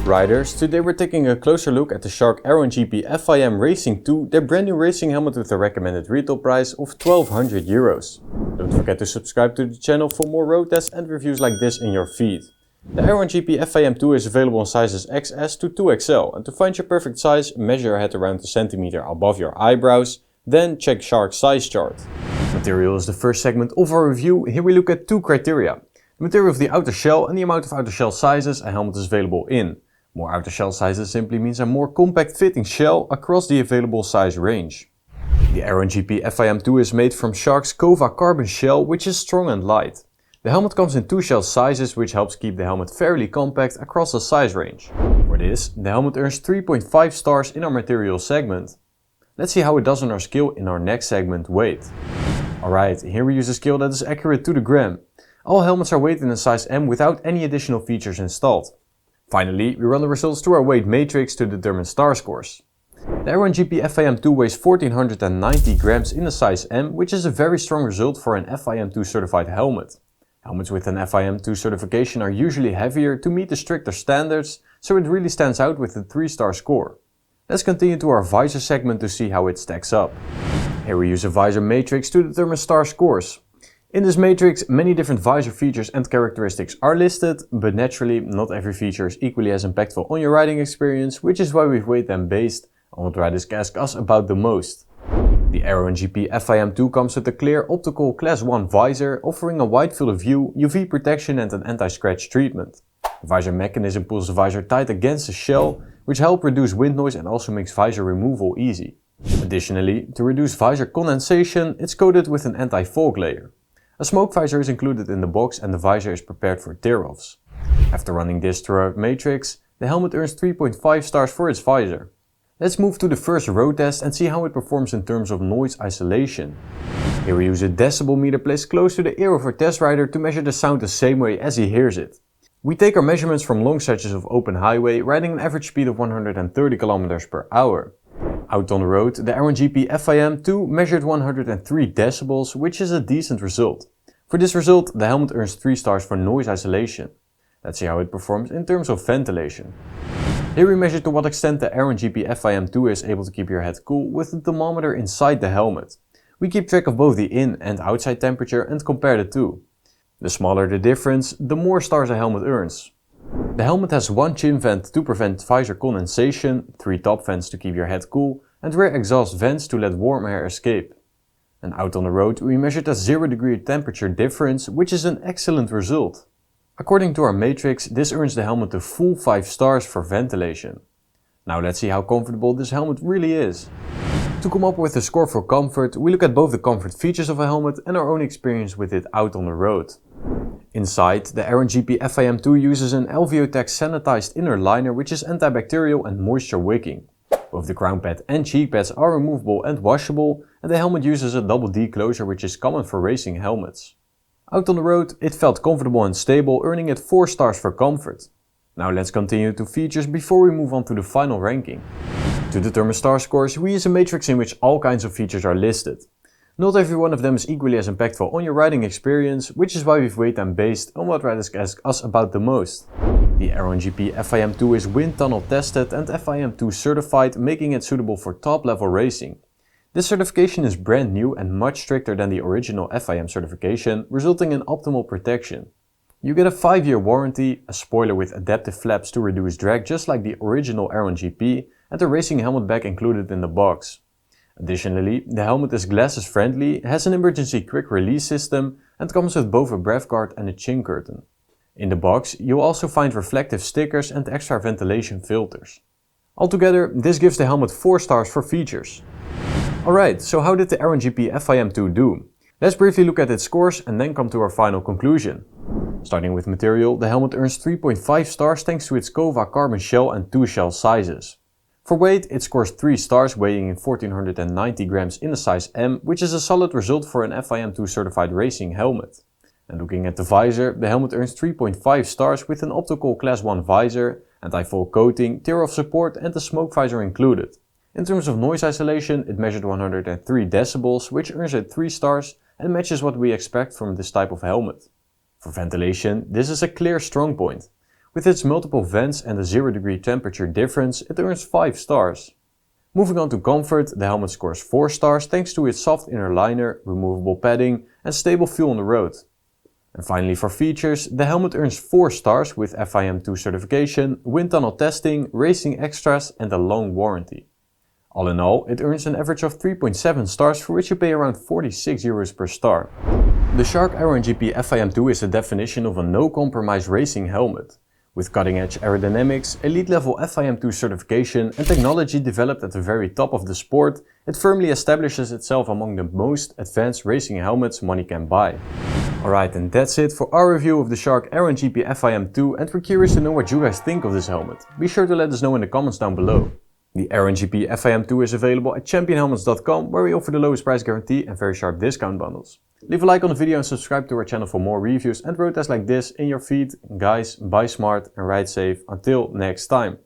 Riders, today we're taking a closer look at the Shark Aeron-GP FIM Racing 2, their brand new racing helmet with a recommended retail price of 1200 euros. Don't forget to subscribe to the channel for more road tests and reviews like this in your feed. The Aeron-GP FIM 2 is available in sizes XS to 2XL, and to find your perfect size, measure your head around a centimeter above your eyebrows, then check Shark's size chart. Material is the first segment of our review. Here we look at two criteria: the material of the outer shell and the amount of outer shell sizes a helmet is available in. More outer shell sizes simply means a more compact fitting shell across the available size range. The Aeron-GP FIM 2 is made from Shark's Kova carbon shell, which is strong and light. The helmet comes in two shell sizes, which helps keep the helmet fairly compact across the size range. For this, the helmet earns 3.5 stars in our material segment. Let's see how it does on our scale in our next segment, weight. Alright, here we use a scale that is accurate to the gram. All helmets are weighted in a size M without any additional features installed. Finally, we run the results through our weight matrix to determine star scores. The Aeron-GP FIM 2 weighs 1490 grams in a size M, which is a very strong result for an FIM 2 certified helmet. Helmets with an FIM 2 certification are usually heavier to meet the stricter standards, so it really stands out with a 3-star score. Let's continue to our Visor segment to see how it stacks up. Here we use a Visor matrix to determine star scores. In this matrix, many different Visor features and characteristics are listed, but naturally not every feature is equally as impactful on your riding experience, which is why we've weighted them based on what riders ask us about the most. The Aeron-GP FIM 2 comes with a clear optical Class 1 visor, offering a wide field of view, UV protection and an anti-scratch treatment. The visor mechanism pulls the visor tight against the shell, which helps reduce wind noise and also makes visor removal easy. Additionally, to reduce visor condensation, it's coated with an anti-fog layer. A smoke visor is included in the box and the visor is prepared for tear-offs. After running this through our matrix, the helmet earns 3.5 stars for its visor. Let's move to the first road test and see how it performs in terms of noise isolation. Here we use a decibel meter placed close to the ear of our test rider to measure the sound the same way as he hears it. We take our measurements from long stretches of open highway, riding an average speed of 130 km per hour. Out on the road, the Aeron-GP FIM 2 measured 103 decibels, which is a decent result. For this result, the helmet earns 3 stars for noise isolation. Let's see how it performs in terms of ventilation. Here we measure to what extent the Aeron-GP FIM 2 is able to keep your head cool with the thermometer inside the helmet. We keep track of both the in and outside temperature and compare the two. The smaller the difference, the more stars a helmet earns. The helmet has one chin vent to prevent visor condensation, 3 top vents to keep your head cool, and rear exhaust vents to let warm air escape. And out on the road we measured a 0-degree temperature difference, which is an excellent result. According to our matrix, this earns the helmet a full 5 stars for ventilation. Now let's see how comfortable this helmet really is. To come up with a score for comfort, we look at both the comfort features of a helmet and our own experience with it out on the road. Inside, the Aeron-GP FIM 2 uses an LVO-Tech sanitized inner liner, which is antibacterial and moisture wicking. Both the crown pad and cheek pads are removable and washable, and the helmet uses a double D closure, which is common for racing helmets. Out on the road, it felt comfortable and stable, earning it 4 stars for comfort. Now let's continue to features before we move on to the final ranking. To determine star scores, we use a matrix in which all kinds of features are listed. Not every one of them is equally as impactful on your riding experience, which is why we've weighted them based on what riders ask us about the most. The Aeron-GP FIM 2 is wind tunnel tested and FIM 2 certified, making it suitable for top level racing. This certification is brand new and much stricter than the original FIM certification, resulting in optimal protection. You get a 5-year warranty, a spoiler with adaptive flaps to reduce drag just like the original Aeron-GP, and a racing helmet bag included in the box. Additionally, the helmet is glasses friendly, has an emergency quick release system and comes with both a breath guard and a chin curtain. In the box, you'll also find reflective stickers and extra ventilation filters. Altogether, this gives the helmet 4 stars for features. Alright, so how did the Aeron-GP FIM 2 do? Let's briefly look at its scores and then come to our final conclusion. Starting with material, the helmet earns 3.5 stars thanks to its Kova carbon shell and 2 shell sizes. For weight, it scores 3 stars, weighing in 1490 grams in a size M, which is a solid result for an FIM 2 certified racing helmet. And looking at the visor, the helmet earns 3.5 stars with an optical Class 1 visor, anti-fog coating, tear-off support and a smoke visor included. In terms of noise isolation, it measured 103 decibels, which earns it 3 stars and matches what we expect from this type of helmet. For ventilation, this is a clear strong point. With its multiple vents and a 0° temperature difference, it earns 5 stars. Moving on to comfort, the helmet scores 4 stars thanks to its soft inner liner, removable padding and stable feel on the road. And finally for features, the helmet earns 4 stars with FIM 2 certification, wind tunnel testing, racing extras and a long warranty. All in all, it earns an average of 3.7 stars, for which you pay around €46 per star. The Shark Aeron-GP FIM 2 is the definition of a no-compromise racing helmet. With cutting-edge aerodynamics, elite-level FIM 2 certification and technology developed at the very top of the sport, it firmly establishes itself among the most advanced racing helmets money can buy. Alright, and that's it for our review of the Shark Aeron-GP FIM 2, and we're curious to know what you guys think of this helmet. Be sure to let us know in the comments down below. The Aeron-GP FIM 2 is available at championhelmets.com, where we offer the lowest price guarantee and very sharp discount bundles. Leave a like on the video and subscribe to our channel for more reviews and road tests like this in your feed. Guys, buy smart and ride safe. Until next time.